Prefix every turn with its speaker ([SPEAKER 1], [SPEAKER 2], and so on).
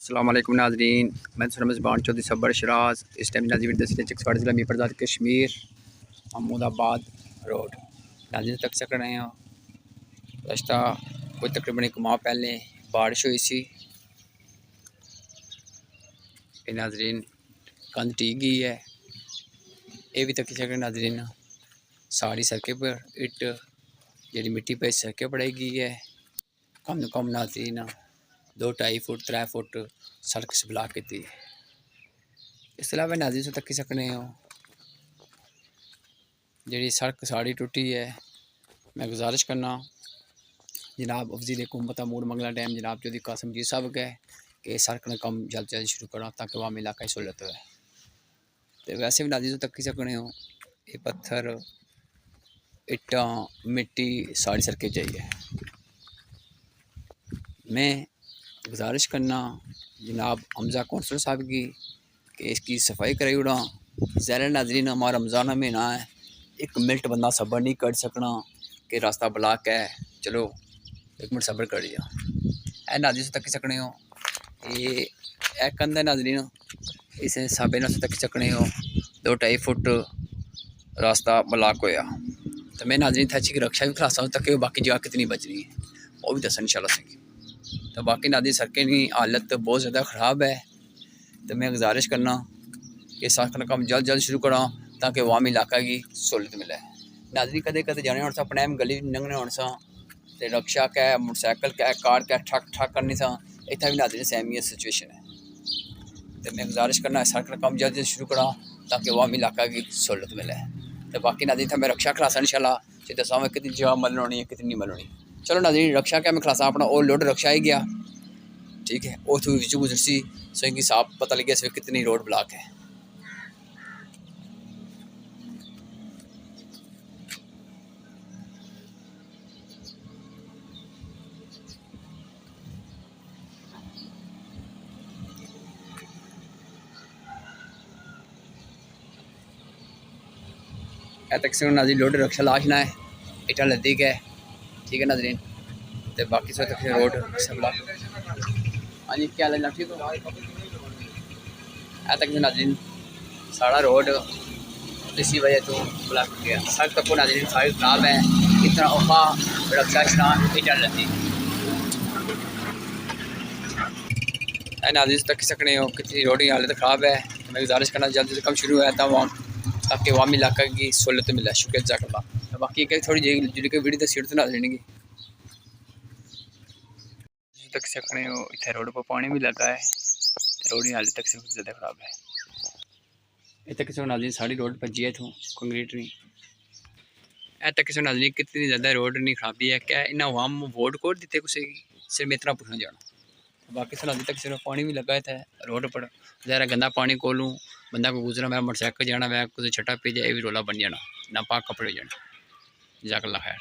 [SPEAKER 1] अस्सलाम वालेकुम नाज़रीन, मैं रमज़बान चौधरी सबर शराज। इस टाइम नाज़रीन चकसवाड़ ज़िला मीरपुर कश्मीर महमूदाबाद रोड नाज़रीन तक सक रहे हैं। रास्ता कोई तकरीबन एक माह पहले बारिश हुई सी। नाज़रीन कंध टीक गई है। ये भी तक सक नाज़रीन सारी सड़कें पर इट जी मिट्टी पर सड़कें पड़ाई गई है। कम से कम नाज़रीन 2-2.5 फुट 3 फुट सड़क से ब्लॉक की थी। इस अलावा नाज़रीन से तक सकने हो जी सड़क साड़ी टूटी है। मैं गुजारिश करना जनाब वज़ीर हुकूमत मूर मंगला डैम जनाब चौधरी कासिम जी साहब के कि सड़क ने कम जल्द जल्द शुरू करा ताकि वाम इलाका की सहूलत हो। तो वैसे भी नाज़रीन से तक सकने हो ये पत्थर इट्टा मिट्टी सारी सड़कें चाहिए। मैं गुजारिश करना जनाब हमजा कौंसल साहब की कि इसकी सफाई कराई उड़ा। ज़ाहिर नाज़रीन हमारा रमज़ान महीना है, 1 मिनट बंदा सब्र नहीं कर सकना कि रास्ता ब्लॉक है, चलो 1 मिनट सब्र कर दिया है। नाज़रीन से तक सकने हो ये कंधा नाज़रीन इस साबे से तक सकने हो 2-2.5 फुट रास्ता ब्लॉक होया। तो मैं नाज़रीन था की रक्षा भी खलासा तक बाकी जगह कितनी बचनी है वो भी दस इंशाल्लाह सही। तो बाकी नाज़रीन सड़कें की हालत बहुत ज़्यादा ख़राब है। तो मैं गुजारिश करना कि सड़क का काम जल्द जल्द शुरू करा ताकि वाम इलाका की सहूलत मिले। नाज़रीन कदे कदे जाने होने अपने गली लंघने होने तो रक्षा क्या मोटरसाइकिल क्या कार क्या ठक ठक करने सा इतना भी नाज़रीन सहमी सिचुएशन है। तो मैं गुजारिश करना सड़क का काम जल्द जल्द शुरू करा ताकि वाम इलाका की सहूलत मिले। तो बाकी नाज़रीन था मैं रक्षा खलासा इंशाल्लाह दसा में कितनी जगह मलन होनी है कितनी नहीं मलन होनी। चलो नाज़रीन रक्षा क्या मैं खलासा अपना और लोड रक्षा ही गया ठीक है। और थोड़ी विच गुजर सी सो इनकी साफ पता लगे इसमें कितनी रोड ब्लॉक है। तक से नाज़रीन लोड रक्षा लाशना है इटा नज़दीक है ठीक है नाज़रीन। तो बाकी सब तक रोड सब हाँ जी क्या लगना ठीक हो तक से नाज़रीन सारा रोड इसी वजह तो ब्लॉक हो गया। सड़क तक नाज़रीन सारी खराब है इतना औखा रक्षा इटा नज़दीक है। नाज़रीन तक सकने हो कितनी रोड की हालत ख़राब है। मैं गुजारिश करना जल्द से कम शुरू है ताकि वाम इलाका की सहूलत मिले। शुक्रिया जज़ाकल्लाह। बाकी थोड़ी जी वीडियो सीट तो ना लेनी तक सकने हो इतने रोड पर पानी भी लगा है। रोड की हालत तक से ज़्यादा ख़राब है। इतने किसी नाज़रीन सारी रोड पर जिए थू कंक्रीट नहीं तक किसी नाज़रीन कितनी ज़्यादा रोड नहीं खराबी है क्या इन्हें वाम वोट कोड दिते कुछ सिर्फ इतना पूछना जाना। बाकी साल अभी तक सिर्फ पानी भी लगा था रोड पर ज़रा गंदा पानी कोलूँ बंदा को गुजरना मैं मोटरसाइकिल जाना वै कुछ छट्टा पी जाए भी रोला बन जाना ना पाक कपड़े हो जाना। जज़ाकल्लाह खैर।